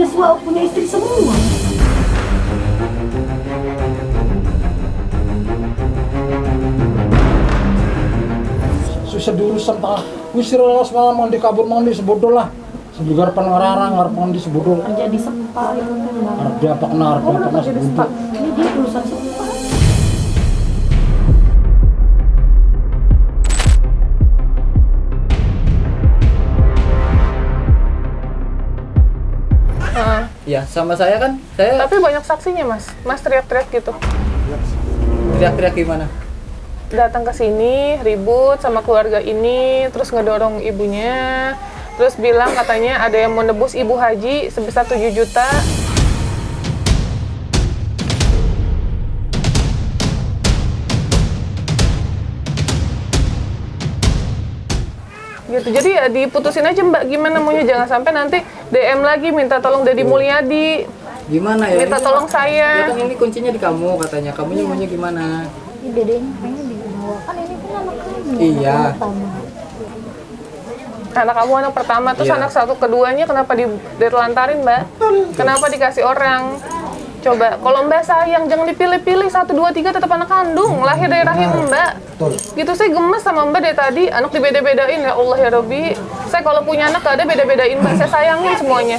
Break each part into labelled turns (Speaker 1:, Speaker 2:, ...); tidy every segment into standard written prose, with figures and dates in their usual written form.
Speaker 1: punya istri semua.
Speaker 2: Susah diurusan pak. Usir lah semalam mandi kabur mandi sebodoh lah. Sebugar pengarang ngarep mandi sebodoh.
Speaker 1: Kerja di Sepa itu kan.
Speaker 2: Harap dia apa kena sebodoh.
Speaker 1: Ini dia urusan Sepa.
Speaker 3: Ya, sama saya kan,
Speaker 4: Tapi banyak saksinya mas teriak-teriak gitu.
Speaker 3: Teriak-teriak gimana?
Speaker 4: Datang ke sini, ribut sama keluarga ini, terus ngedorong ibunya, terus bilang katanya ada yang mau nebus ibu haji sebesar 7 juta. Gitu, jadi ya diputusin aja mbak, gimana maunya, jangan sampai nanti DM lagi minta tolong Deddy Mulyadi,
Speaker 3: Gimana ya?
Speaker 4: minta tolong saya.
Speaker 3: Ya kan ini kuncinya di kamu katanya, kamunya maunya gimana?
Speaker 1: Ini dedenya pengen dibawa, kan ini kan anak kamu.
Speaker 3: Iya.
Speaker 1: Anak pertama.
Speaker 4: Anak kamu anak pertama, terus
Speaker 3: Iya.
Speaker 4: anak satu keduanya kenapa ditelantarin mbak? Kenapa dikasih orang? Coba, kalau mbak sayang jangan dipilih-pilih, 1, 2, 3 tetap anak kandung, lahir dari rahim mbak. Gitu, saya gemes sama mbak dari tadi, anak dibeda-bedain, ya Allah ya Robbi. Saya kalau punya anak gak ada beda-bedain mbak, saya sayangin semuanya.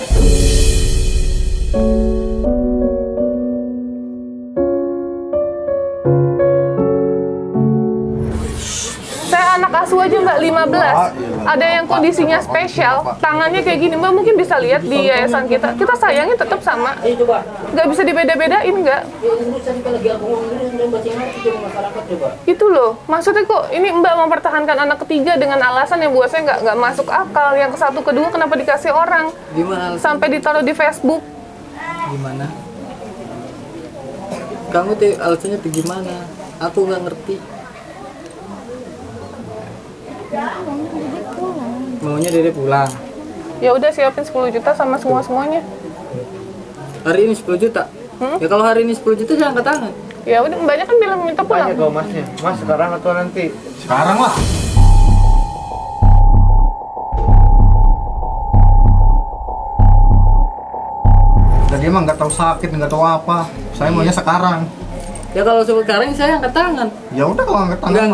Speaker 4: Saya anak asuh aja mbak, 15. Ada yang kondisinya spesial, tangannya kayak gini, mbak mungkin bisa lihat di yayasan kita. Kita sayangnya tetap sama, nggak bisa dibeda-bedain nggak. Itu loh, maksudnya kok ini mbak mempertahankan anak ketiga dengan alasan yang buat saya nggak masuk akal. Yang ke satu kedua kenapa dikasih orang?
Speaker 3: Gimana?
Speaker 4: Sampai ditaruh di Facebook.
Speaker 3: Gimana? Kamu tuh alasannya tuh gimana? Aku nggak ngerti. Maunya Dede pulang.
Speaker 4: Ya udah siapin 10 juta sama semuanya.
Speaker 3: Hari ini 10 juta? Ya kalau hari ini 10 juta saya angkat tangan.
Speaker 4: Ya udah, mbaknya kan bilang minta pulang.
Speaker 5: Tanya ke masnya, mas sekarang atau nanti?
Speaker 2: Sekarang lah. Dan dia mah nggak tahu sakit, nggak tahu apa. Saya maunya sekarang.
Speaker 3: Ya kalau sekarang saya angkat tangan.
Speaker 2: Ya udah kalau angkat tangan.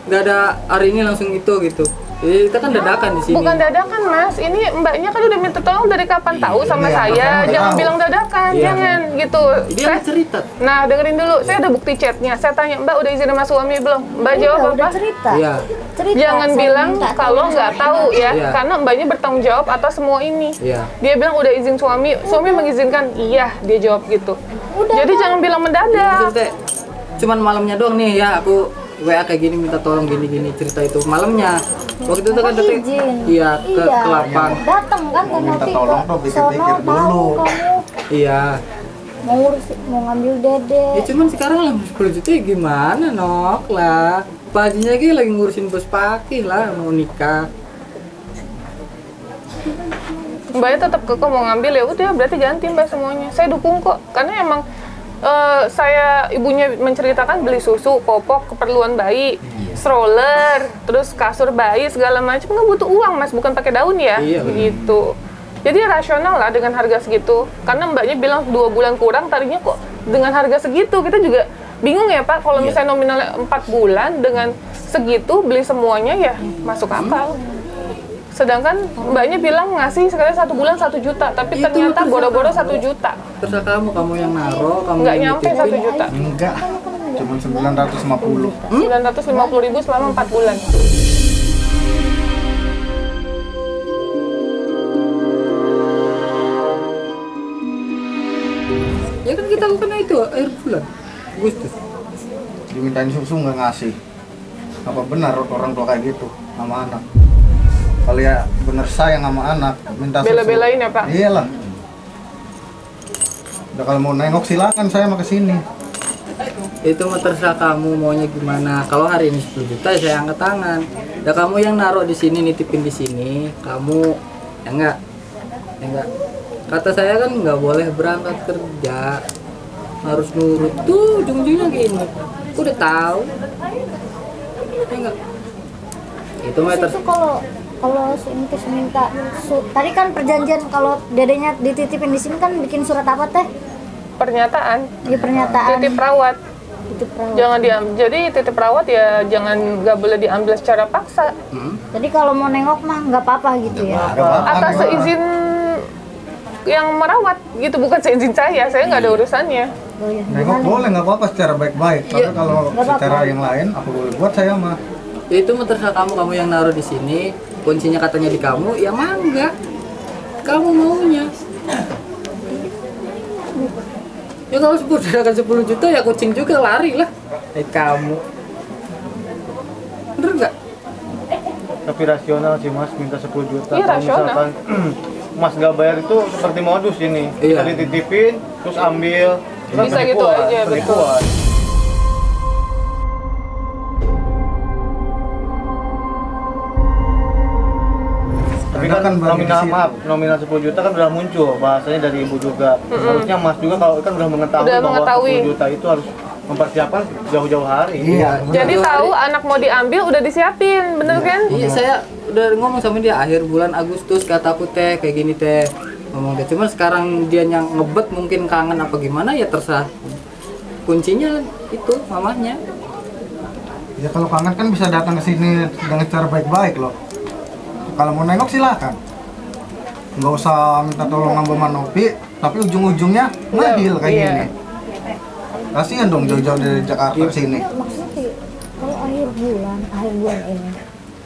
Speaker 3: Nggak ada hari ini langsung itu gitu. Jadi kita kan dadakan di sini.
Speaker 4: Bukan dadakan mas, ini mbaknya kan udah minta tolong dari kapan tahu sama
Speaker 2: Iya,
Speaker 4: saya.
Speaker 2: makanya
Speaker 4: Jangan
Speaker 2: tahu.
Speaker 4: bilang dadakan,
Speaker 3: Iya.
Speaker 4: jangan gitu.
Speaker 3: Dia
Speaker 4: Saya-
Speaker 3: cerita.
Speaker 4: Nah dengerin dulu, saya ada bukti chatnya. Saya tanya mbak udah izin sama suami belum? Mbak jawab
Speaker 1: Udah
Speaker 4: apa?
Speaker 1: cerita.
Speaker 3: Iya.
Speaker 1: Cerita.
Speaker 4: Jangan
Speaker 1: saya
Speaker 4: bilang
Speaker 1: minta
Speaker 4: kalau
Speaker 1: tolong
Speaker 4: nggak
Speaker 1: sama
Speaker 4: tahu ya,
Speaker 3: Iya.
Speaker 4: karena mbaknya bertanggung jawab atas semua ini.
Speaker 3: Iya.
Speaker 4: Dia bilang udah izin suami mengizinkan, iya dia jawab gitu.
Speaker 1: Udah,
Speaker 4: Jadi jangan bilang mendadak.
Speaker 3: Maksudnya cuman malamnya doang nih ya aku WA kayak gini minta tolong gini cerita itu malamnya. Waktu itu kan
Speaker 1: Kan
Speaker 3: datang
Speaker 1: izin.
Speaker 3: iya ke lapang.
Speaker 1: Datang kan ke
Speaker 2: Minta
Speaker 1: nanti
Speaker 2: tolong
Speaker 1: ke
Speaker 2: tuh, pikir-pikir
Speaker 1: sono,
Speaker 2: dulu.
Speaker 1: tahu kamu
Speaker 3: Iya.
Speaker 1: mau ngambil dede.
Speaker 3: Ya cuman sekarang lah 10 juta ya gimana nok lah. Pak Hajinya lagi ngurusin bos pakih lah mau nikah.
Speaker 4: Mbaknya tetap kekeh mau ngambil, ya udah berarti ganti mbak semuanya. Saya dukung kok, karena emang saya ibunya menceritakan beli susu, popok, keperluan bayi, stroller, terus kasur bayi segala macam, nggak butuh uang mas, bukan pakai daun ya,
Speaker 3: Iya,
Speaker 4: gitu. Jadi rasional lah dengan harga segitu. Karena mbaknya bilang 2 bulan kurang, tadinya kok dengan harga segitu kita juga bingung ya pak. Kalau misalnya nominalnya 4 bulan dengan segitu beli semuanya ya masuk akal. Sedangkan mbaknya bilang ngasih sekali 1 bulan 1 juta, tapi
Speaker 3: Itu
Speaker 4: ternyata
Speaker 3: terserah
Speaker 4: boro-boro
Speaker 3: kamu.
Speaker 4: 1 juta.
Speaker 3: Terserah kamu yang naro, kamu
Speaker 4: Nggak
Speaker 3: yang
Speaker 4: nyampe
Speaker 3: nitipin.
Speaker 4: 1 juta.
Speaker 2: Enggak. Cuma 950.
Speaker 4: 950.000 selama 4 bulan.
Speaker 3: Ya kan kita bukan itu air bulan Agustus.
Speaker 2: Dimintain susu nggak ngasih. Apa benar orang tua kayak gitu sama anak? Kalau ya bener sayang sama anak, minta susu.
Speaker 4: Bela-belain ya, Pak?
Speaker 2: Iyalah. Udah kalau mau nengok silakan, saya mau kesini.
Speaker 3: Itu mah terserah kamu maunya gimana. Kalau hari ini 10 juta ya saya angkat tangan. Ya kamu yang naruh di sini, nitipin di sini, kamu ya enggak. Ya enggak. Kata saya kan nggak boleh berangkat kerja. Harus nurut tuh ujung-ujungnya gini. Aku udah tahu. Ya enggak. Itu mah
Speaker 1: Terus itu kalau kalau si Entis minta tadi kan perjanjian kalau dedenya dititipin di sini kan bikin surat apa teh?
Speaker 4: Pernyataan,
Speaker 1: Ya pernyataan.
Speaker 4: titip rawat.
Speaker 1: Titip perawat.
Speaker 4: Jangan diambil. Jadi titip rawat ya jangan, nggak boleh diambil secara paksa.
Speaker 1: Jadi kalau mau nengok mah nggak apa-apa gitu ya.
Speaker 2: Nggak apa-apa,
Speaker 4: Atas
Speaker 2: nengok.
Speaker 4: seizin yang merawat gitu, bukan seizin saya nggak ada urusannya.
Speaker 1: Oh, ya.
Speaker 2: Nengok boleh nggak apa-apa secara baik-baik. Tapi
Speaker 3: Iya.
Speaker 2: kalau
Speaker 1: Nggak apa-apa.
Speaker 2: secara yang lain apa boleh buat saya mah.
Speaker 3: Ya itu mah terserah kamu yang naruh di sini, kuncinya katanya di kamu, ya mangga. Kamu maunya. Ya kalau sedangkan 10 juta ya kucing juga lari lah. Kamu. Bener nggak?
Speaker 5: Tapi rasional sih Mas, minta 10 juta.
Speaker 4: Iya,
Speaker 5: Kalau
Speaker 4: rasional.
Speaker 5: misalkan Mas nggak bayar itu seperti modus ini.
Speaker 3: Iya.
Speaker 5: Kita dititipin, terus ambil. Itu kan
Speaker 4: Bisa gitu
Speaker 5: penipuan,
Speaker 4: aja,
Speaker 5: penipuan. Tapi
Speaker 2: Karena
Speaker 5: kan
Speaker 2: bagi di situ.
Speaker 5: nominal 10 juta kan udah muncul bahasanya dari Ibu juga. Harusnya Mas juga kalau kan udah mengetahui
Speaker 4: Udah
Speaker 5: bahwa
Speaker 4: mengetahui.
Speaker 5: 10 juta itu harus mempersiapkan jauh-jauh hari.
Speaker 2: Iya. benar.
Speaker 4: Jadi tahu anak mau diambil udah disiapin, bener kan?
Speaker 3: Iya, saya udah ngomong sama dia akhir bulan Agustus kataku teh kayak gini teh. Ngomong dia. Cuman sekarang dia yang ngebet mungkin kangen apa gimana ya terserah. Kuncinya itu mamanya.
Speaker 2: Ya kalau kangen kan bisa datang ke sini dengan cara baik-baik loh. Kalau mau nengok silakan. Nggak usah minta tolong nambah manopi, tapi ujung-ujungnya ngahil kayak
Speaker 4: Iya.
Speaker 2: gini. Kasihan dong jauh-jauh dari Jakarta ke sini.
Speaker 1: Ya, maksudnya sih kalau akhir bulan ini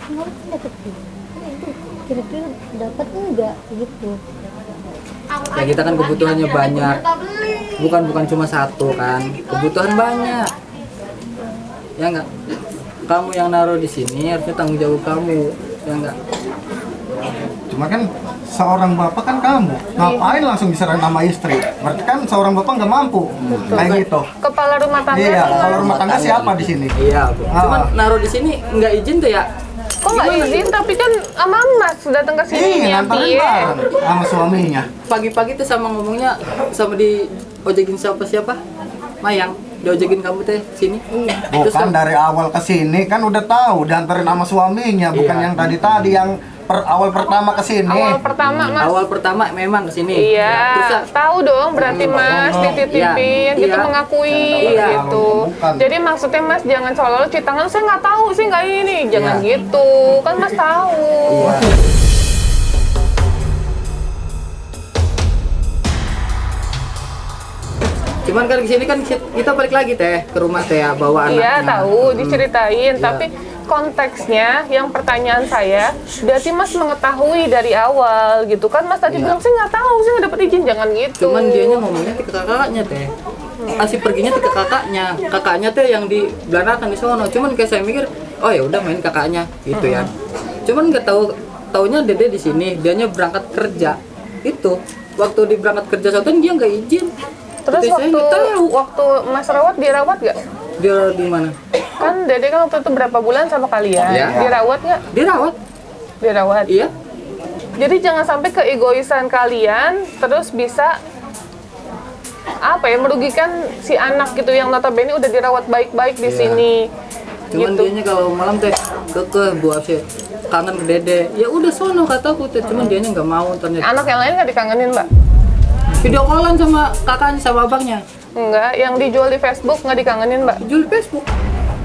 Speaker 1: kemarin kan dapat duit. Kan itu kira-kira dapat enggak gitu.
Speaker 3: Ya kita kan kebutuhannya banyak. Bukan cuma satu kan. Kebutuhan banyak. Ya enggak? Kamu yang naruh di sini harusnya tanggung jawab kamu. Ya enggak?
Speaker 2: Cuma kan seorang bapak kan kamu, ngapain langsung diserang nama istri? Berarti kan seorang bapak nggak mampu, kayak gitu.
Speaker 4: Kepala rumah tangga.
Speaker 2: Iya,
Speaker 4: kan?
Speaker 2: kalau rumah tangga siapa di sini?
Speaker 3: Iya, Bu.
Speaker 2: Ah.
Speaker 3: Cuman naruh di sini nggak izin tuh ya.
Speaker 4: Kok nggak izin? Tapi kan sama Mas datang ke sini
Speaker 2: Iya,
Speaker 4: ya,
Speaker 2: nganterin
Speaker 4: piye?
Speaker 2: bareng sama suaminya.
Speaker 3: Pagi-pagi tuh sama ngomongnya sama di ojekin siapa? Mayang. Diojekin kamu teh sini. Terus
Speaker 2: Bukan dari awal ke sini kan udah tahu dianterin sama suaminya, bukan
Speaker 3: Iya.
Speaker 2: yang tadi yang awal pertama ke sini.
Speaker 4: Awal pertama Mas.
Speaker 3: awal pertama memang kesini.
Speaker 4: Iya,
Speaker 3: Terus ya,
Speaker 4: tahu dong berarti Mas dititipin,
Speaker 3: Iya,
Speaker 4: gitu
Speaker 3: iya.
Speaker 4: mengakui
Speaker 3: Iya.
Speaker 4: gitu.
Speaker 2: Bukan.
Speaker 4: Jadi maksudnya Mas jangan seolah-olah cuci tangan, saya nggak tahu sih nggak ini, jangan
Speaker 3: Iya.
Speaker 4: gitu, kan Mas tahu.
Speaker 3: Iya. Cuman kan di sini kan kita balik lagi teh ke rumah teh ya, bawa anaknya.
Speaker 4: Iya tahu, diceritain,
Speaker 3: Iya.
Speaker 4: tapi konteksnya yang pertanyaan saya, berarti Mas mengetahui dari awal gitu kan? Mas tadi
Speaker 3: Iya.
Speaker 4: bilang saya nggak tahu, saya nggak dapat izin, jangan gitu.
Speaker 3: Cuman dianya ngomongnya ke kakaknya teh. Asih perginya ke kakaknya. Kakaknya teh yang di belakang di sono. Cuman kayak saya mikir, oh ya udah main kakaknya gitu ya. Cuman nggak taunya Dede di sini, dianya berangkat kerja. Itu waktu di berangkat kerja soalnya dia nggak izin.
Speaker 4: Terus
Speaker 3: Jadi saya nggak tahu
Speaker 4: waktu Mas rawat dirawat nggak?
Speaker 3: dia di mana.
Speaker 4: Kan Dede kan waktu itu berapa bulan sama kalian?
Speaker 3: Iya.
Speaker 4: Dirawat nggak?
Speaker 3: Dirawat.
Speaker 4: Dirawat.
Speaker 3: Iya.
Speaker 4: Jadi jangan sampai keegoisan kalian terus bisa apa ya merugikan si anak gitu yang notabene udah dirawat baik-baik di
Speaker 3: Iya.
Speaker 4: sini.
Speaker 3: Cuman
Speaker 4: Gitu.
Speaker 3: dianya kalau malam teh kekeh buat sih kangen ke Dede. Ya udah sono kataku teh, cuman dianya nggak mau ternyata.
Speaker 4: Anak yang lain nggak dikangenin, Mbak?
Speaker 3: Video callan sama kakaknya sama abangnya.
Speaker 4: Enggak, yang dijual di Facebook nggak dikangenin, Mbak?
Speaker 3: Jual Facebook.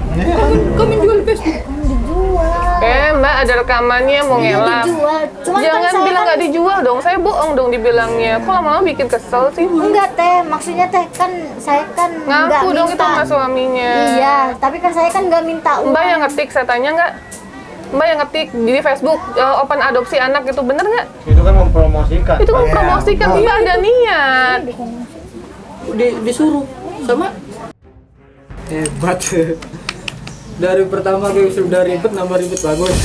Speaker 2: Iya.
Speaker 3: Kami jual Facebook.
Speaker 1: Kan dijual.
Speaker 4: Mbak ada rekamannya mau ngelap.
Speaker 1: Dijual. Cuman
Speaker 4: Jangan
Speaker 1: kan saya
Speaker 4: bilang
Speaker 1: kan
Speaker 4: nggak dijual dong, saya bohong dong dibilangnya. Kok lama-lama bikin kesel sih?
Speaker 1: enggak teh, maksudnya teh kan saya kan enggak
Speaker 4: Ngaku dong itu
Speaker 1: minta.
Speaker 4: sama suaminya.
Speaker 1: Iya, tapi kan saya kan enggak minta uang.
Speaker 4: Mbak yang ngetik, saya tanya nggak? Mbak yang ngetik di Facebook open adopsi anak itu bener nggak?
Speaker 5: Itu kan mempromosikan.
Speaker 4: Itu kan promosikan, Mbak ada niat.
Speaker 3: Disuruh sama hebat. Dari pertama kayak sudah ribet nambah ribet bagus.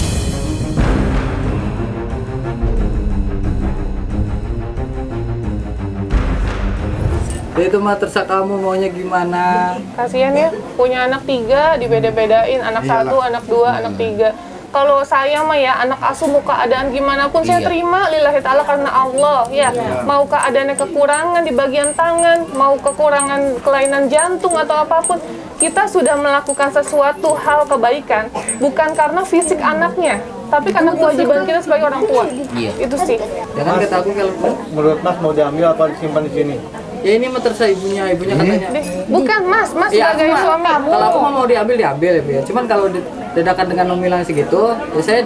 Speaker 3: Ya itu mah terserah kamu maunya gimana.
Speaker 4: Kasihan ya, punya anak 3 dibeda-bedain, anak
Speaker 2: Iyalah.
Speaker 4: 1, anak 2, anak 3. Kalau saya mah ya anak asuh mau keadaan gimana pun saya
Speaker 3: Iya.
Speaker 4: terima lillahi ta'ala karena Allah ya. Mau keadaannya kekurangan di bagian tangan, mau kekurangan kelainan jantung atau apapun, kita sudah melakukan sesuatu hal kebaikan bukan karena fisik anaknya, tapi karena kewajiban kita sebagai orang tua.
Speaker 6: Iya.
Speaker 4: Itu sih.
Speaker 3: Jangan kata aku kalau
Speaker 5: Menurut Mas mau diambil atau disimpan di sini?
Speaker 3: ya ini mah terserah ibunya katanya.
Speaker 4: Bukan Mas
Speaker 3: Iya,
Speaker 4: sebagai suami.
Speaker 3: Kalau aku mah mau diambil ya Bu ya. Cuman kalau dadakan dengan nominal segitu, ya saya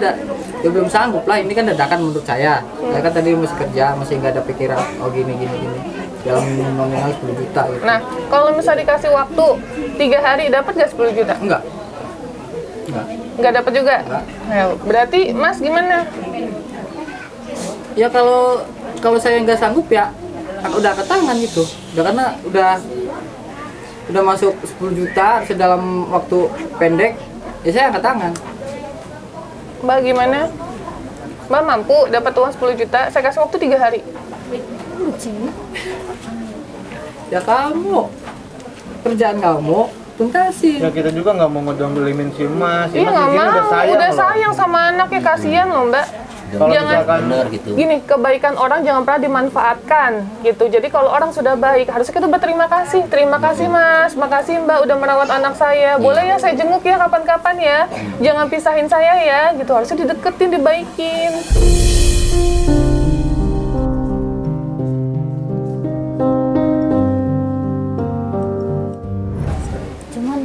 Speaker 3: ya belum sanggup lah. Ini kan dadakan menurut saya. Saya kan tadi masih kerja, masih nggak ada pikiran. Oh gini. Dalam nominal 10 juta gitu.
Speaker 4: Nah, kalau misalnya dikasih waktu 3 hari dapat nggak 10 juta?
Speaker 3: Enggak.
Speaker 4: Nggak dapat juga?
Speaker 3: Nggak.
Speaker 4: Nah, berarti Mas gimana?
Speaker 3: Ya kalau saya nggak sanggup ya udah ke tangan gitu. Udah karena udah masuk 10 juta dalam waktu pendek, ya saya angkat tangan.
Speaker 4: Mbak gimana? Mbak mampu dapat uang 10 juta, saya kasih waktu 3 hari.
Speaker 3: Ya kamu kerjaan kamu tuntasin.
Speaker 5: Ya kita juga nggak mau ngedolimin si Mas. Si
Speaker 4: Iya
Speaker 5: Mas
Speaker 4: nggak
Speaker 5: di sini
Speaker 4: mau, udah
Speaker 5: loh.
Speaker 4: sayang sama anaknya, kasihan loh Mbak.
Speaker 5: Kalau
Speaker 4: Jangan
Speaker 5: misalkan
Speaker 6: Bener gitu.
Speaker 4: gini, kebaikan orang jangan pernah dimanfaatkan gitu. Jadi kalau orang sudah baik, harusnya kita berterima kasih. Terima kasih Mas, makasih Mbak udah merawat anak saya. Boleh ya saya jenguk ya kapan-kapan ya. Jangan pisahin saya ya, gitu. Harusnya dideketin, dibaikin.
Speaker 1: Cuman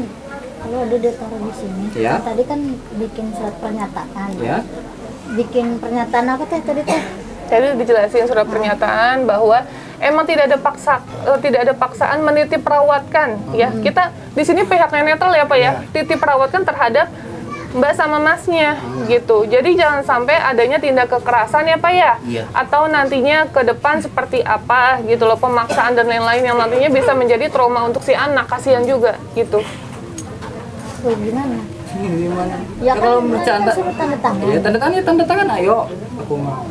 Speaker 1: kalau udah ditaruh di sini,
Speaker 3: Ya.
Speaker 1: tadi kan bikin surat pernyataan.
Speaker 3: Ya.
Speaker 1: Bikin pernyataan apa teh tadi teh?
Speaker 4: Jadi dijelasin surat pernyataan bahwa emang tidak ada paksaan menitip perawatkan ya. Kita di sini pihaknya netral ya Pak ya. Titip perawatkan terhadap Mbak sama Masnya gitu. Jadi jangan sampai adanya tindak kekerasan ya Pak ya.
Speaker 6: Iya.
Speaker 4: Atau nantinya ke depan seperti apa gitu loh, pemaksaan dan lain-lain yang nantinya bisa menjadi trauma untuk si anak, kasihan juga gitu.
Speaker 1: Oh, gimana?
Speaker 3: Gimana?
Speaker 1: Ya
Speaker 3: kalau
Speaker 1: kan
Speaker 3: bercanda,
Speaker 1: suruh tanda tangan.
Speaker 3: ya tanda tangan ayo. Aku mah.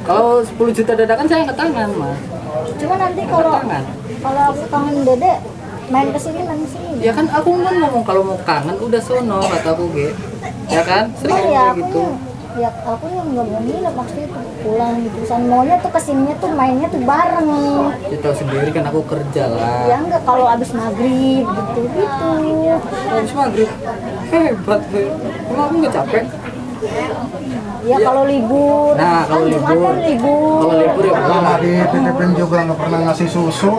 Speaker 3: Kalau 10 juta dadakan saya angkat tangan Mas.
Speaker 1: Cuma nanti
Speaker 3: Angkat
Speaker 1: kalau
Speaker 3: tangan.
Speaker 1: aku kangen Dede main kesini main kesini.
Speaker 3: Ya kan aku kan ngomong kalau mau kangen udah sono kata aku ge. Ya kan? Sering
Speaker 1: Cuman
Speaker 3: ngomong
Speaker 1: ya
Speaker 3: kayak gitu.
Speaker 1: aku yang nggak mau nginep maksudnya tuh pulang gitu. San maunya tuh kesininya tuh mainnya tuh bareng.
Speaker 3: Ya tahu sendiri kan aku kerja lah.
Speaker 1: Ya enggak kalau abis maghrib gitu.
Speaker 3: Habis maghrib hebat gue. Emang aku nggak capek?
Speaker 1: Ya kalau libur.
Speaker 3: Nah, kalau
Speaker 1: kan Jumat
Speaker 3: libur.
Speaker 1: kan libur.
Speaker 3: Kalau libur ya
Speaker 2: Kalau nggak dititipin juga nggak pernah ngasih susu,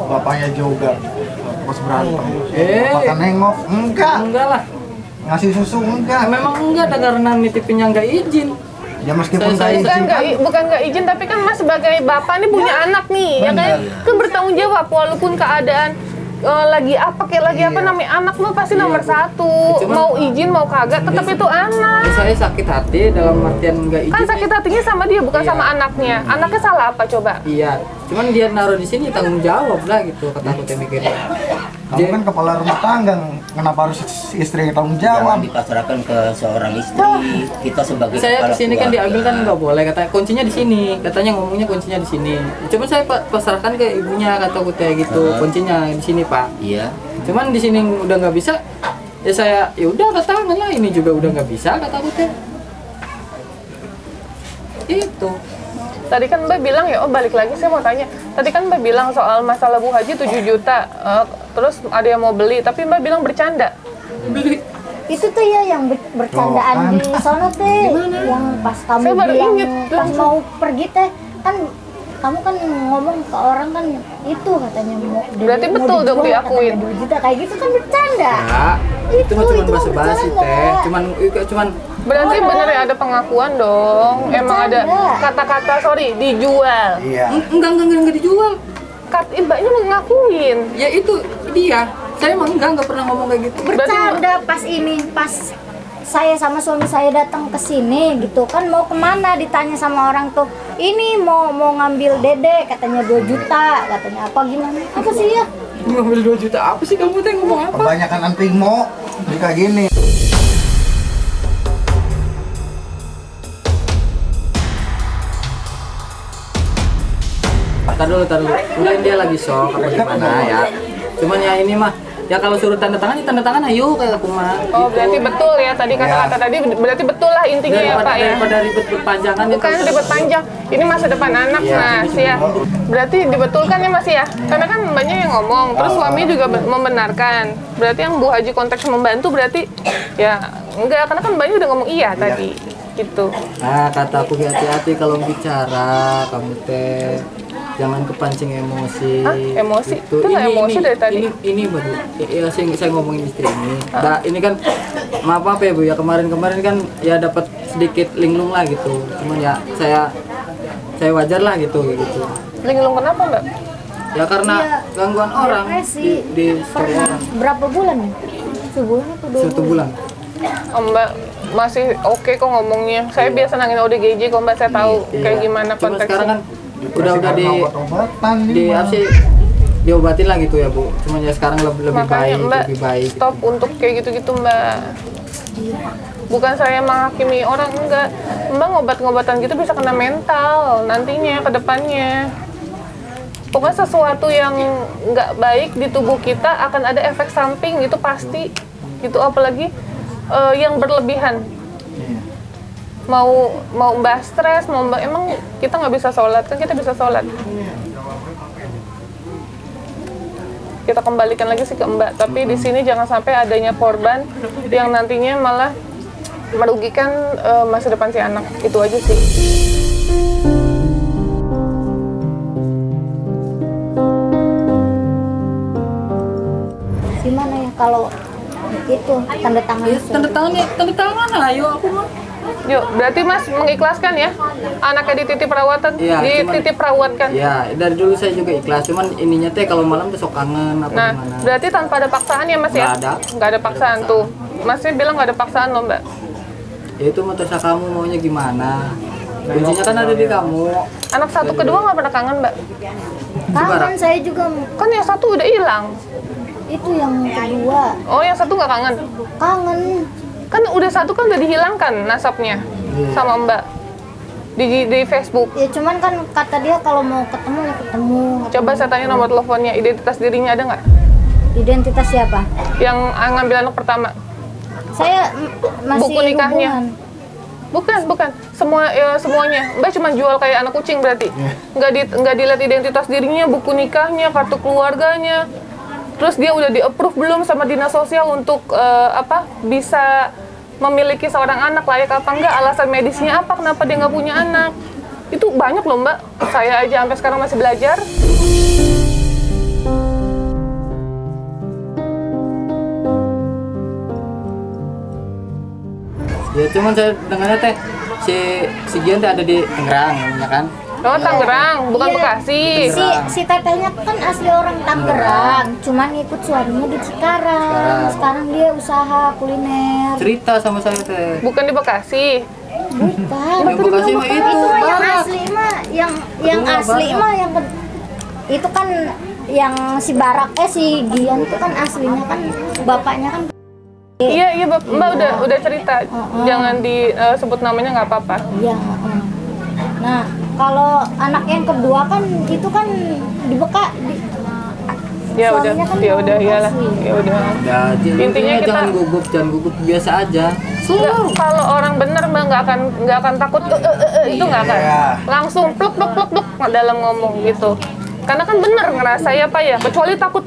Speaker 2: bapaknya juga pas berantem. Makan nengok,
Speaker 3: enggak lah.
Speaker 2: ngasih susu enggak.
Speaker 3: Memang enggak ada karena nitipinnya nggak izin.
Speaker 2: Ya meskipun
Speaker 3: Saya-
Speaker 2: nggak izin
Speaker 4: Bukan nggak izin, tapi kan Mas sebagai bapak nih punya anak nih, ya kan? Kan bertanggung jawab walaupun keadaan lagi apa namanya anak mah pasti nomor satu.
Speaker 3: Cuman-
Speaker 4: Mau izin mau kagak, tetap itu anak.
Speaker 3: Saya sakit hati dalam artian nggak izin.
Speaker 4: Kan sakit hatinya sama dia, bukan
Speaker 3: Iya.
Speaker 4: sama anaknya. Anaknya salah apa coba?
Speaker 3: Iya, cuman dia naruh di sini tanggung jawab lah gitu kata aku teh mikirnya.
Speaker 2: kamu kan kepala rumah tangga, kenapa harus istri yang tanggung
Speaker 6: Jangan
Speaker 2: jawab?
Speaker 6: dipasrahkan ke seorang istri. Kita sebagai
Speaker 3: Saya
Speaker 6: kepala
Speaker 3: kesini kan
Speaker 6: keluarga.
Speaker 3: diambil kan nggak boleh, kata kuncinya di sini, katanya ngomongnya kuncinya di sini. Cuma saya pasrahkan ke ibunya kata aku teh gitu, kuncinya di sini Pak.
Speaker 6: Iya.
Speaker 3: Cuman di sini udah nggak bisa, ya saya ya udah angkat tangan lah, ini juga udah nggak bisa kata aku teh. Itu.
Speaker 4: Tadi kan Mbak bilang ya, balik lagi saya mau tanya. Tadi kan Mbak bilang soal masalah Bu Haji 7 juta, terus ada yang mau beli, tapi Mbak bilang bercanda.
Speaker 3: Beli.
Speaker 1: Itu tuh ya yang bercandaan di sono teh, yang pas kamu
Speaker 4: Saya baru
Speaker 1: bilang
Speaker 4: inget
Speaker 1: pas
Speaker 4: langsung.
Speaker 1: mau pergi teh kan kamu kan ngomong ke orang kan itu katanya mau
Speaker 4: Berarti
Speaker 1: mau
Speaker 4: betul dong
Speaker 1: dijual,
Speaker 4: diakuin.
Speaker 1: katanya 2 juta kayak gitu kan bercanda.
Speaker 3: Ya, itu mah cuma
Speaker 1: itu
Speaker 3: basa-basi
Speaker 1: bercanda.
Speaker 3: teh. Cuman
Speaker 4: Berarti bener ya ada pengakuan dong. Emang ada
Speaker 1: Bercanda.
Speaker 4: kata-kata dijual.
Speaker 2: Iya.
Speaker 3: enggak dijual.
Speaker 4: Mbaknya ngakuin.
Speaker 3: Ya itu dia. Saya emang enggak pernah ngomong kayak gitu.
Speaker 1: Bercanda pas saya sama suami saya datang ke sini gitu kan mau kemana ditanya sama orang tuh ini mau ngambil Dede katanya 2 juta katanya apa gimana apa sih ya
Speaker 3: Ngambil 2 juta apa sih kamu teh ngomong apa?
Speaker 2: Kebanyakan antimo jika gini.
Speaker 3: Tar dulu. Mungkin dia lagi shock apa gimana ya. Cuman ya ini mah Ya kalau suruh tanda tangan, ya tanda tangan ayo kayak aku mah.
Speaker 4: Oh,
Speaker 3: Gitu.
Speaker 4: berarti betul ya tadi kata-kata tadi berarti betul lah intinya ya Pak ya.
Speaker 3: Daripada ribet berpanjangan
Speaker 4: Bukan ribet panjang, ini masa depan anak Mas ya. Berarti dibetulkan ya Mas ya? Karena kan mbaknya yang ngomong, terus suami juga membenarkan. Berarti yang Bu Haji konteks membantu berarti ya enggak, karena kan mbaknya udah ngomong iya tadi. Gitu.
Speaker 3: Nah, kata aku hati-hati kalau bicara, kamu teh jangan kepancing emosi.
Speaker 4: Hah? Emosi?
Speaker 3: Gitu.
Speaker 4: Itu nggak emosi dari tadi?
Speaker 3: Ini baru. Ya, saya ngomongin istri ini. Nah, ini kan maaf ya Bu ya, kemarin kan ya dapat sedikit linglung lah gitu. Cuman ya saya wajar lah gitu kayak gitu.
Speaker 4: Linglung kenapa Mbak?
Speaker 3: Ya karena
Speaker 1: Iya,
Speaker 3: gangguan orang
Speaker 1: depresi.
Speaker 3: di story
Speaker 1: Pernah
Speaker 3: orang.
Speaker 1: berapa bulan ya? Sebulan atau 2
Speaker 3: Satu bulan.
Speaker 4: Oh, Mbak masih oke kok ngomongnya. Saya biasa nangin ODGJ kok Mbak, saya tahu
Speaker 3: Iya.
Speaker 4: kayak gimana
Speaker 3: Cuma sekarang
Speaker 4: konteksnya.
Speaker 3: kan udah
Speaker 2: Karena
Speaker 3: di
Speaker 2: obat-obatan
Speaker 3: di
Speaker 2: nih,
Speaker 3: apa
Speaker 2: Bang.
Speaker 3: sih diobatin lah gitu ya Bu. Cuman ya sekarang lebih
Speaker 4: Makanya
Speaker 3: baik,
Speaker 4: Mbak
Speaker 3: lebih baik.
Speaker 4: stop untuk kayak gitu-gitu Mbak. Bukan saya menghakimi orang, enggak. Mbak ngobat-ngobatan gitu bisa kena mental nantinya ke depannya. Pokoknya sesuatu yang nggak baik di tubuh kita akan ada efek samping, itu pasti. Gitu, apalagi yang berlebihan. Mau Mbak stres, mau Mbak emang kita nggak bisa sholat kan, kita bisa sholat. Kita kembalikan lagi sih ke Mbak, tapi di sini jangan sampai adanya korban yang nantinya malah merugikan masa depan si anak. Itu aja sih.
Speaker 1: Gimana ya kalau itu tanda tangan
Speaker 3: Ya,
Speaker 1: suami?
Speaker 3: tanda tangan ayo aku mah.
Speaker 4: Yuk, berarti Mas mengikhlaskan ya anaknya dititip perawatan,
Speaker 3: Iya,
Speaker 4: dititip perawatkan.
Speaker 3: Ya, dari dulu saya juga ikhlas, cuman ininya teh kalau malam besok kangen apa
Speaker 4: Nah,
Speaker 3: gimana.
Speaker 4: berarti tanpa ada paksaan ya Mas ya?
Speaker 3: Nggak ada.
Speaker 4: Nggak ada paksaan tuh. Masnya bilang nggak ada paksaan loh Mbak.
Speaker 3: Ya itu mah terserah kamu maunya gimana. Kuncinya kan ada di kamu.
Speaker 4: Anak satu kedua nggak pernah kangen Mbak?
Speaker 1: Kangen saya juga,
Speaker 4: Kan yang satu udah hilang.
Speaker 1: itu yang kedua
Speaker 4: Oh, yang satu nggak kangen?
Speaker 1: kangen.
Speaker 4: Kan udah satu kan udah dihilangkan nasabnya sama Mbak di Facebook.
Speaker 1: Ya cuman kan kata dia kalau mau ketemu ya ketemu.
Speaker 4: Coba saya tanya nomor teleponnya, identitas dirinya ada nggak?
Speaker 1: Identitas siapa?
Speaker 4: Yang ngambil anak pertama?
Speaker 1: Saya masih
Speaker 4: Buku nikahnya.
Speaker 1: hubungan.
Speaker 4: Bukan. Semuanya. Mbak cuma jual kayak anak kucing berarti. Nggak dilihat identitas dirinya, buku nikahnya, kartu keluarganya. Terus dia udah di-approve belum sama dinas sosial untuk bisa memiliki seorang anak, layak apa enggak, alasan medisnya apa, kenapa dia nggak punya anak. Itu banyak loh Mbak. Saya aja sampai sekarang masih belajar.
Speaker 3: Ya cuman saya dengarnya teh si Gian teh ada di Tangerang ya kan.
Speaker 4: Oh, Tangerang, bukan
Speaker 1: Iya.
Speaker 4: Bekasi.
Speaker 1: Si tetehnya kan asli orang Tangerang, cuman ikut suaminya di Cikarang. Sekarang dia usaha kuliner.
Speaker 3: Cerita sama saya teh.
Speaker 4: Bukan di Bekasi.
Speaker 1: Bukan.
Speaker 3: Yang Bekasi mah itu
Speaker 1: Itu mah yang
Speaker 3: barat.
Speaker 1: asli mah, yang
Speaker 3: Kedua
Speaker 1: asli
Speaker 3: barat.
Speaker 1: mah itu kan yang si Barak si Gian itu kan aslinya kan bapaknya kan.
Speaker 4: Iya, Mbak udah cerita. Jangan disebut namanya, nggak apa-apa.
Speaker 1: Iya. Nah, kalau anak yang kedua kan itu kan di
Speaker 4: Ya udah,
Speaker 1: suaminya kan
Speaker 4: ya
Speaker 1: orang
Speaker 4: udah, iyalah,
Speaker 1: Bekasi.
Speaker 4: ya udah.
Speaker 3: Ya,
Speaker 4: Intinya kita-
Speaker 3: jangan gugup biasa aja.
Speaker 4: Nggak, kalau orang bener Mbak nggak akan takut itu nggak akan. Langsung pluk dalam ngomong gitu. Karena kan bener ngerasa ya Pak ya, kecuali takut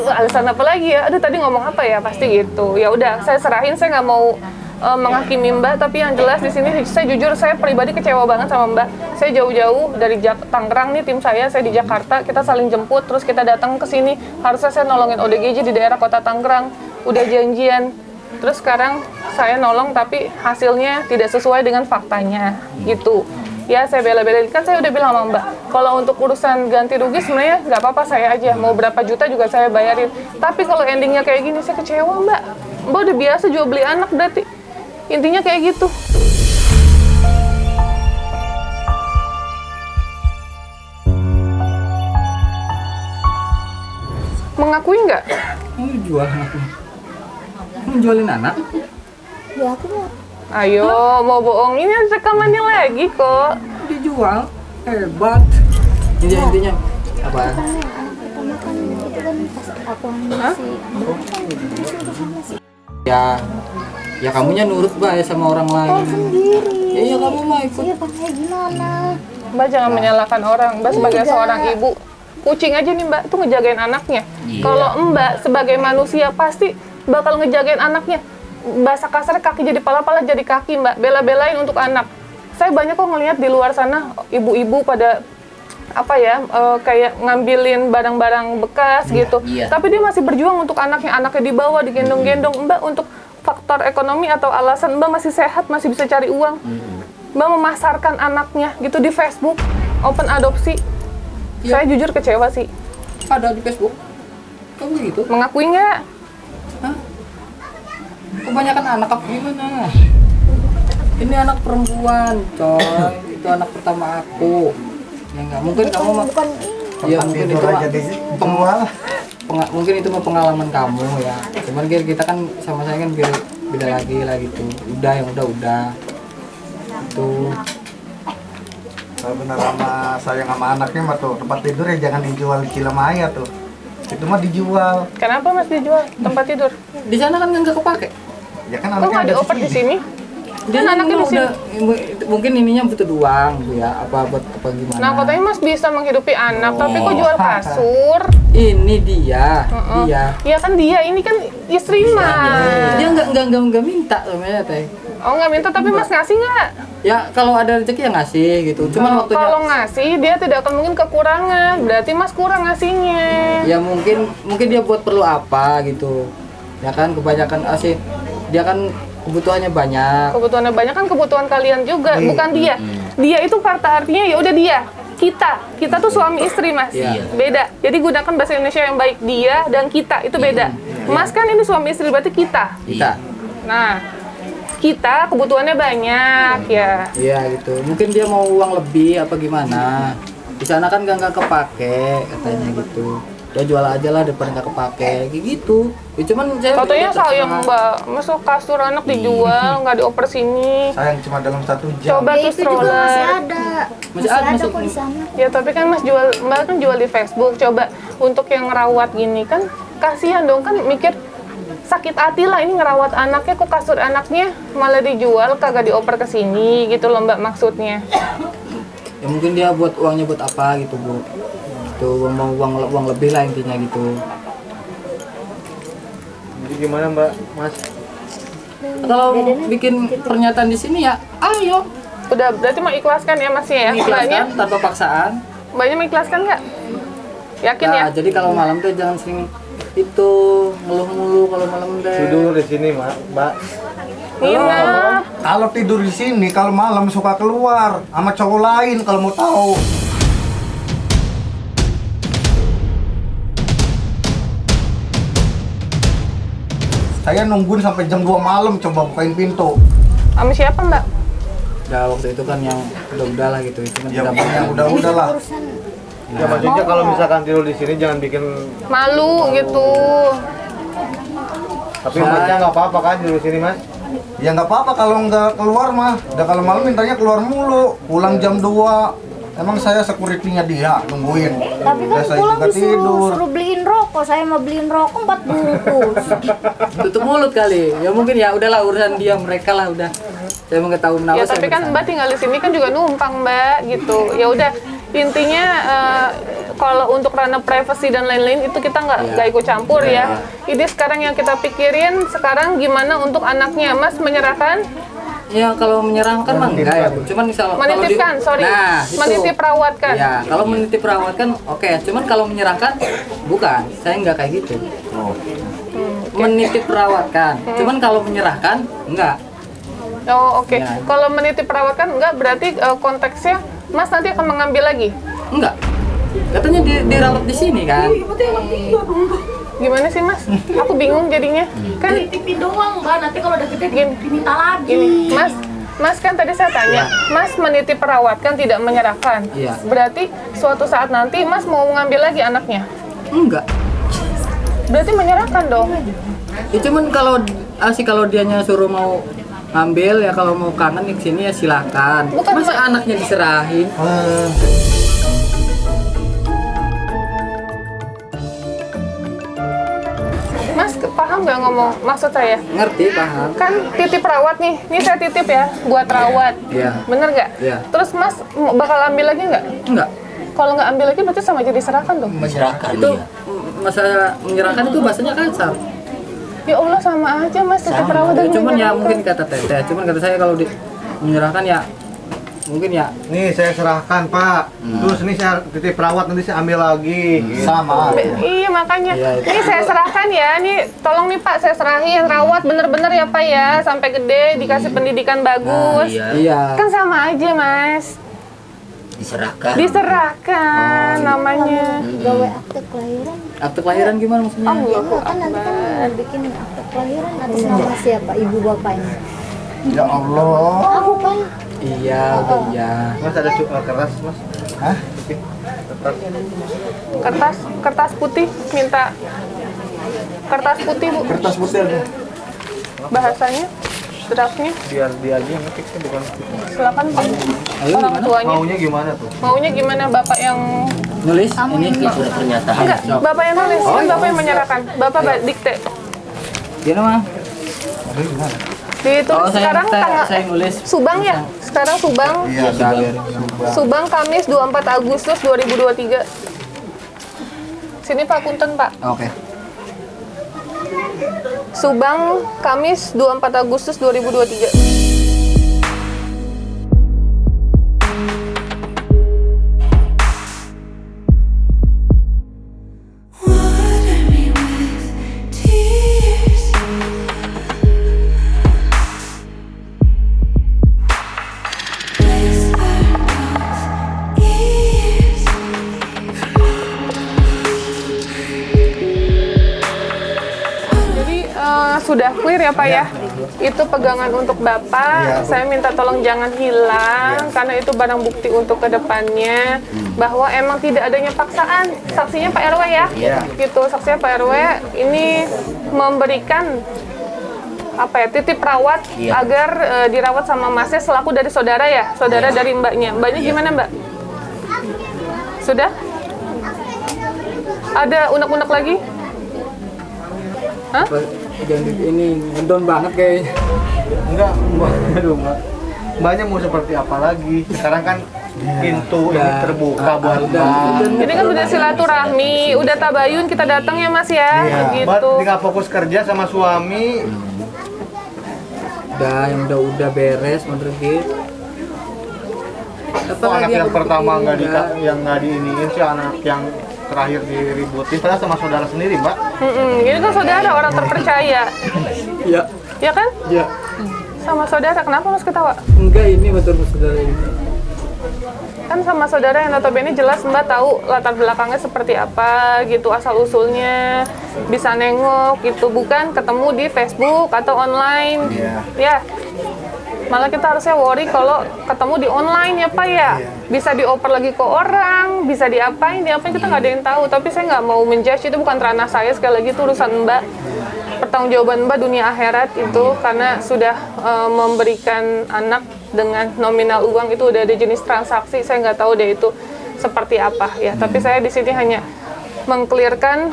Speaker 4: alasan apa lagi ya, aduh tadi ngomong apa ya, pasti gitu. Ya udah, saya serahin, saya nggak mau menghakimi Mbak, tapi yang jelas di sini saya jujur, saya pribadi kecewa banget sama Mbak. Saya jauh-jauh dari Tangerang nih, tim saya di Jakarta, kita saling jemput, terus kita datang ke sini. Harusnya saya nolongin ODGJ di daerah kota Tangerang, udah janjian. Terus sekarang saya nolong tapi hasilnya tidak sesuai dengan faktanya, gitu. Ya saya bela-belain, kan saya udah bilang sama Mbak, kalau untuk urusan ganti rugi sebenarnya nggak apa-apa, saya aja mau berapa juta juga saya bayarin. Tapi kalau endingnya kayak gini saya kecewa Mbak. Mbak udah biasa jual beli anak berarti. Intinya kayak gitu. Mengakui nggak?
Speaker 3: Kamu jual anakku. Kamu jualin anak?
Speaker 1: Ya aku mah
Speaker 4: Ayo, mau bohong, ini ada rekamannya lagi kok.
Speaker 3: Dijual. Hebat. Intinya apa?
Speaker 1: anak pertama kan itu kan pas aku hamil sih
Speaker 3: Ya kamunya nurut Mbak ya sama orang lain.
Speaker 1: sendiri.
Speaker 3: Ya kamu mau ikut.
Speaker 1: Iya pakai gimana?
Speaker 4: Mbak jangan menyalahkan orang. Mbak sebagai
Speaker 1: Enggak.
Speaker 4: seorang ibu, kucing aja nih Mbak tuh ngejagain anaknya.
Speaker 6: Iya.
Speaker 4: Kalau Mbak sebagai manusia pasti bakal ngejagain anaknya. Bahasa kasar kaki jadi pala-pala jadi kaki Mbak. Bela-belain untuk anak. Saya banyak kok ngelihat di luar sana ibu-ibu pada kayak ngambilin barang-barang bekas gitu.
Speaker 6: iya.
Speaker 4: Tapi dia masih berjuang untuk anaknya dibawa digendong-gendong. Mbak untuk faktor ekonomi atau alasan Mbak masih sehat, masih bisa cari uang. Mbak memasarkan anaknya gitu di Facebook, open adopsi.
Speaker 3: Iya.
Speaker 4: Saya jujur kecewa sih.
Speaker 3: Ada di Facebook. Kamu gitu.
Speaker 4: Mengakui nggak?
Speaker 3: Hah? Kebanyakan anak apa gimana? Ini anak perempuan, coy. Itu anak pertama aku. Ya nggak mungkin kamu mah.
Speaker 1: Bukan
Speaker 3: Ya mungkin itu
Speaker 2: tidur
Speaker 3: mah
Speaker 2: aja dijual.
Speaker 3: mungkin itu mah pengalaman kamu ya. Cuman kita kan sama saya kan beda lagi lah gitu. Udah yang udah. Itu
Speaker 2: Kalau benar sama sayang sama anaknya mah tuh tempat tidur ya jangan dijual di Cilemaya tuh. Itu mah dijual.
Speaker 4: kenapa Mas dijual tempat tidur?
Speaker 3: di sana kan nggak kepake.
Speaker 2: Ya kan
Speaker 4: Kok
Speaker 2: anaknya
Speaker 4: nggak
Speaker 2: ada
Speaker 4: dioper di sini?
Speaker 3: Dia
Speaker 4: Kan anaknya di sini.
Speaker 3: mungkin ininya butuh doang Bu ya. Apa gimana?
Speaker 4: Nah katanya Mas bisa menghidupi anak, tapi kok
Speaker 3: Oh.
Speaker 4: jual kasur?
Speaker 3: Ini dia.
Speaker 4: Ya kan dia, ini kan istri Mas.
Speaker 3: Dia nggak minta sebenarnya teh.
Speaker 4: Oh nggak minta, tapi Mas ngasih nggak?
Speaker 3: Ya kalau ada rezeki ya ngasih gitu. Cuman waktunya
Speaker 4: Kalau ngasih dia tidak akan mungkin kekurangan, berarti Mas kurang ngasihnya.
Speaker 3: ya mungkin dia buat perlu apa gitu. Ya kan kebanyakan asih dia kan kebutuhannya banyak.
Speaker 4: Kebutuhannya banyak kan kebutuhan kalian juga, bukan dia. Dia itu kata artinya ya udah dia. Kita tuh suami istri Mas,
Speaker 3: Iya.
Speaker 4: beda. Jadi gunakan bahasa Indonesia yang baik, dia dan kita itu beda. Mas kan ini suami istri berarti kita.
Speaker 3: Kita.
Speaker 4: Nah, kita kebutuhannya banyak ya.
Speaker 3: Iya gitu. Mungkin dia mau uang lebih apa gimana. Di sana kan nggak kepake katanya gitu. Ya jual aja lah daripada nggak kepake kayak gitu. Ya, cuman saya
Speaker 4: Katanya
Speaker 3: terserah.
Speaker 4: sayang Mbak, masuk kasur anak dijual, nggak dioper sini.
Speaker 2: sayang cuma dalam 1 jam.
Speaker 4: Coba
Speaker 1: Ya,
Speaker 4: tuh
Speaker 1: itu juga masih
Speaker 4: stroller.
Speaker 1: ada.
Speaker 3: Masih ada,
Speaker 1: kok
Speaker 3: masih-
Speaker 1: di sana.
Speaker 4: Ya tapi kan Mas Mbak kan jual di Facebook. Coba untuk yang ngerawat gini kan kasihan dong, kan mikir sakit hati lah ini ngerawat anaknya, kok kasur anaknya malah dijual kagak dioper ke sini gitu loh Mbak maksudnya.
Speaker 3: Ya mungkin dia buat uangnya buat apa gitu Bu. Tuh mau uang lebih lah intinya gitu.
Speaker 5: Jadi gimana Mbak, Mas?
Speaker 3: Kalau bikin pernyataan di sini ya ayo
Speaker 4: Udah berarti mengikhlaskan ya Mas ya? Mbaknya,
Speaker 3: ikhlaskan tanpa paksaan.
Speaker 4: Mbaknya mengikhlaskan nggak? Yakin ya?
Speaker 3: Nah, jadi kalau malam tuh jangan sering itu ngeluh mulu kalau malam deh.
Speaker 5: Tidur di sini, Mbak.
Speaker 4: Nginep.
Speaker 2: Kalau tidur di sini kalau malam suka keluar sama cowok lain kalau mau tahu. Saya nungguin sampai jam 2 malam coba bukain pintu.
Speaker 4: Sama siapa Mbak?
Speaker 3: Udah waktu itu kan yang udah lah gitu. Itu kan
Speaker 2: Ya
Speaker 3: tidak
Speaker 2: yang
Speaker 3: banyak.
Speaker 2: udah lah.
Speaker 1: Urusan
Speaker 5: Ya maksudnya kalau misalkan tidur di sini jangan bikin,
Speaker 4: Malu gitu.
Speaker 5: tapi Masnya nggak apa-apa kan tidur di sini, Mas?
Speaker 2: Ya nggak apa-apa kalau nggak keluar mah. Udah kalau malam mintanya keluar mulu. Pulang jam 2. Emang saya security-nya dia nungguin.
Speaker 1: tapi kan
Speaker 2: Udah saya
Speaker 1: pulang
Speaker 2: juga
Speaker 1: disuruh suruh beliin rokok. Saya mau beliin rokok 4 bungkus.
Speaker 3: Tutup mulut kali. Ya mungkin ya udahlah urusan dia mereka lah udah. Saya mau tahu
Speaker 4: Ya
Speaker 3: menawas.
Speaker 4: tapi kan Mbak tinggal di sini kan juga numpang Mbak gitu. Ya udah intinya kalau untuk ranah privasi dan lain-lain itu kita nggak ikut campur ya. Ini sekarang yang kita pikirin sekarang gimana untuk anaknya Mas menyerahkan
Speaker 3: Ya kalau menyerahkan mah enggak ya Bu. Cuman kalau
Speaker 4: menitipkan
Speaker 3: Nah, itu.
Speaker 4: menitip rawatkan.
Speaker 3: Ya, kalau menitip rawatkan oke. Cuman kalau menyerahkan bukan. Saya nggak kayak gitu. Menitip rawatkan. Cuman kalau menyerahkan enggak.
Speaker 4: Oh oke.
Speaker 3: Ya.
Speaker 4: Kalau menitip rawatkan enggak berarti konteksnya Mas nanti akan mengambil lagi.
Speaker 3: Enggak. Katanya dirawat di sini kan.
Speaker 4: Gimana sih Mas? Aku bingung jadinya. Kan
Speaker 7: Titipin doang mbak, nanti kalau udah gede diminta lagi.
Speaker 4: gini, Mas kan tadi saya tanya, Mas menitip perawatkan tidak menyerahkan.
Speaker 3: Iya.
Speaker 4: Berarti suatu saat nanti Mas mau mengambil lagi anaknya.
Speaker 3: Enggak.
Speaker 4: Berarti menyerahkan dong.
Speaker 3: Ya cuman kalau dianya suruh mau ngambil ya kalau mau kangen di sini ya silakan.
Speaker 4: Bukan,
Speaker 3: Masa
Speaker 4: Mbak.
Speaker 3: anaknya diserahin?
Speaker 4: Mas paham nggak ngomong maksud saya?
Speaker 3: Ngerti, paham.
Speaker 4: Kan titip rawat nih, ini saya titip ya buat rawat.
Speaker 3: Iya.
Speaker 4: Bener nggak?
Speaker 3: Iya.
Speaker 4: Terus Mas bakal ambil lagi nggak?
Speaker 3: Enggak.
Speaker 4: Kalau nggak ambil lagi berarti sama jadi diserahkan dong.
Speaker 6: Masyarakat
Speaker 3: Itu
Speaker 6: dia.
Speaker 3: masalah menyerahkan itu bahasanya kasar.
Speaker 4: Ya Allah sama aja Mas titip rawat dan
Speaker 3: Cuman ya
Speaker 4: menyerahkan.
Speaker 3: mungkin kata teteh, cuman kata saya kalau menyerahkan ya mungkin ya
Speaker 5: Nih saya serahkan Pak. Terus ini saya titip perawat nanti saya ambil lagi.
Speaker 2: Sama.
Speaker 4: Iya makanya,
Speaker 3: Iya, itu.
Speaker 4: ini saya serahkan ya, nih tolong nih Pak saya serahin rawat bener-bener ya Pak ya sampai gede dikasih pendidikan bagus.
Speaker 3: iya.
Speaker 4: Kan sama aja Mas,
Speaker 6: Diserahkan.
Speaker 4: diserahkan namanya.
Speaker 1: Gawe akte kelahiran.
Speaker 3: Akte kelahiran gimana maksudnya?
Speaker 1: Ya, kan nanti kan mau bikin akte kelahiran atas nama siapa ibu bapaknya.
Speaker 2: Ya Allah.
Speaker 1: Aku kan
Speaker 3: Iya, udah iya.
Speaker 5: Mas ada keras Mas.
Speaker 2: Hah?
Speaker 4: Kertas putih minta kertas putih Bu,
Speaker 2: Kertas putih ada.
Speaker 4: bahasanya draftnya
Speaker 5: Biar dia aja yang ngetik kan bukan.
Speaker 4: silakan Pak.
Speaker 3: Ayo,
Speaker 4: Orang
Speaker 3: gimana?
Speaker 4: tuanya
Speaker 5: Maunya gimana tuh?
Speaker 4: maunya gimana Bapak yang
Speaker 3: Nulis ini
Speaker 6: Surat pernyataan.
Speaker 4: enggak Bapak yang nulis kan Bapak yang menyerahkan Bapak dikte
Speaker 3: gimana mah?
Speaker 2: Aduh gimana?
Speaker 4: ditulis sekarang tanggal
Speaker 3: saya nulis.
Speaker 4: Subang ya? Sekarang Subang.
Speaker 2: Iya,
Speaker 4: Subang Kamis 24 Agustus 2023. Sini Pak Punten Pak.
Speaker 3: Oke.
Speaker 4: Subang Kamis 24 Agustus 2023. Sudah clear ya Pak ya? Itu pegangan untuk Bapak, saya minta tolong jangan hilang karena itu barang bukti untuk kedepannya bahwa emang tidak adanya paksaan. Saksinya Pak RW ya? Gitu, saksinya Pak RW ini memberikan apa ya, titip rawat agar dirawat sama Masnya selaku dari saudara ya? Saudara dari Mbaknya. Mbaknya gimana Mbak? Sudah? Ada unek-unek lagi? Hah?
Speaker 3: Jangan ini ngedon banget kayaknya.
Speaker 5: Enggak, aduh Mbak. Mbaknya mau seperti apa lagi? Sekarang kan pintu ini terbuka buat Mbak.
Speaker 4: Ini kan udah silaturahmi, udah tabayun kita datang ya Mas ya,
Speaker 5: Mbak
Speaker 4: gitu.
Speaker 5: tinggal fokus kerja sama suami.
Speaker 3: Udah yang udah beres menurut gitu.
Speaker 5: Kok anak yang pertama yang nggak diiniin sih, anak yang terakhir diributin padahal sama saudara sendiri Mbak.
Speaker 4: Ini kan saudara orang terpercaya,
Speaker 3: Iya.
Speaker 4: ya kan?
Speaker 3: Iya.
Speaker 4: Sama saudara, kenapa Mas ketawa?
Speaker 3: Enggak, ini betul saudara ini.
Speaker 4: Kan sama saudara yang notabene jelas Mbak tahu latar belakangnya seperti apa gitu, asal usulnya bisa nengok gitu, bukan ketemu di Facebook atau online. Ya. Malah kita harusnya worry kalau ketemu di online ya Pak ya. Bisa dioper lagi ke orang, bisa diapain kita nggak ada yang tahu. Tapi saya nggak mau menjudge, itu bukan ranah saya, sekali lagi itu urusan Mbak. Pertanggungjawaban Mbak dunia akhirat itu karena sudah memberikan anak dengan nominal uang itu udah ada jenis transaksi, saya nggak tahu deh itu seperti apa ya. Tapi saya di sini hanya mengklirkan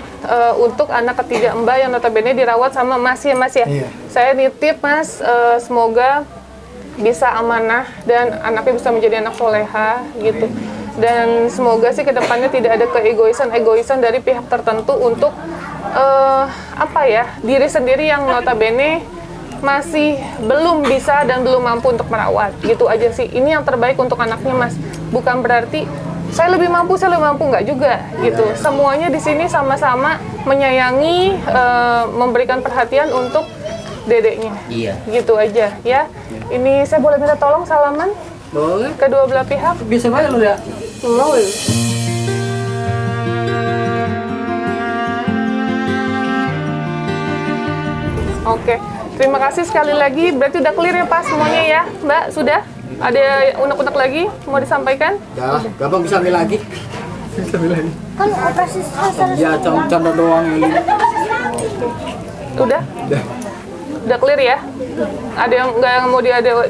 Speaker 4: untuk anak ketiga Mbak yang notabene dirawat sama Mas ya Mas ya. Saya nitip Mas, semoga bisa amanah dan anaknya bisa menjadi anak soleha gitu, dan semoga sih kedepannya tidak ada keegoisan dari pihak tertentu untuk apa ya, diri sendiri yang notabene masih belum bisa dan belum mampu untuk merawat gitu aja sih. Ini yang terbaik untuk anaknya Mas, bukan berarti saya lebih mampu nggak juga gitu. Semuanya di sini sama-sama menyayangi, memberikan perhatian untuk dedeknya.
Speaker 6: Iya.
Speaker 4: Gitu aja ya. Ini saya boleh minta tolong salaman
Speaker 3: Boleh.
Speaker 4: kedua belah pihak?
Speaker 3: Bisa banget lu ya. Mau ya.
Speaker 4: Oke. Terima kasih sekali lagi. Berarti udah clear ya Pak semuanya ya, Mbak? Sudah? Ada unek-unek lagi mau disampaikan?
Speaker 3: Udah, gampang bisa ambil lagi. Bisa ambil lagi.
Speaker 1: kan operasi sesar
Speaker 3: Ya, canda doang ini.
Speaker 4: Udah? Udah clear ya? Ada yang nggak yang mau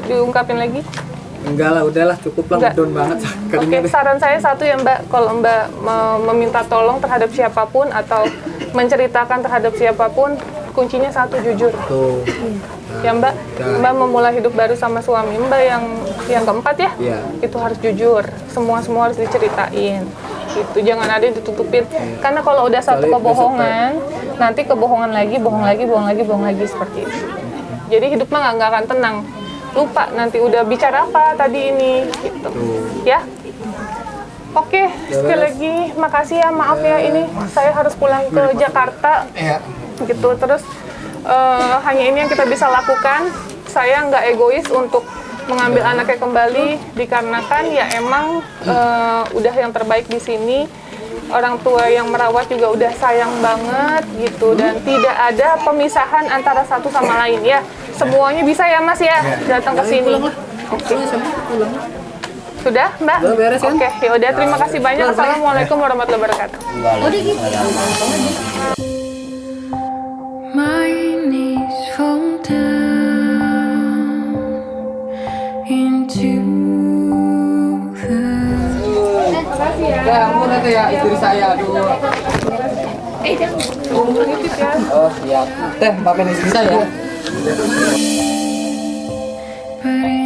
Speaker 4: diungkapin lagi?
Speaker 3: Enggak lah, udahlah cukup lah,
Speaker 4: Enggak.
Speaker 3: ngedon banget.
Speaker 4: Oke, saran saya satu ya Mbak, kalau Mbak meminta tolong terhadap siapapun atau menceritakan terhadap siapapun, kuncinya satu, jujur.
Speaker 3: Tuh.
Speaker 4: Ya Mbak, Mbak memulai hidup baru sama suami Mbak yang keempat ya,
Speaker 3: Iya.
Speaker 4: itu harus jujur, semua harus diceritain. Gitu, jangan ada yang ditutupin. Karena kalau udah satu
Speaker 3: Kecuali
Speaker 4: kebohongan, nanti kebohongan lagi, bohong lagi seperti itu. Jadi hidup mah nggak akan tenang. Lupa nanti udah bicara apa tadi ini, gitu. Ya. Oke, sekali lagi makasih ya, maaf ya ini saya harus pulang ke Jakarta.
Speaker 2: Iya.
Speaker 4: Gitu, terus hanya ini yang kita bisa lakukan. Saya nggak egois untuk mengambil anaknya kembali, dikarenakan ya emang udah yang terbaik di sini. Orang tua yang merawat juga udah sayang banget gitu, dan tidak ada pemisahan antara satu sama lain ya. Semuanya bisa ya Mas ya datang ke sini. Oke. Sudah Mbak?
Speaker 3: Udah beres kan?
Speaker 4: Oke, ya udah, terima kasih banyak. Assalamualaikum warahmatullahi wabarakatuh.
Speaker 8: My knees fall down into the
Speaker 3: Ya ampun itu ya istri saya aduh. Oh siap. Teh, papain istri saya.
Speaker 8: but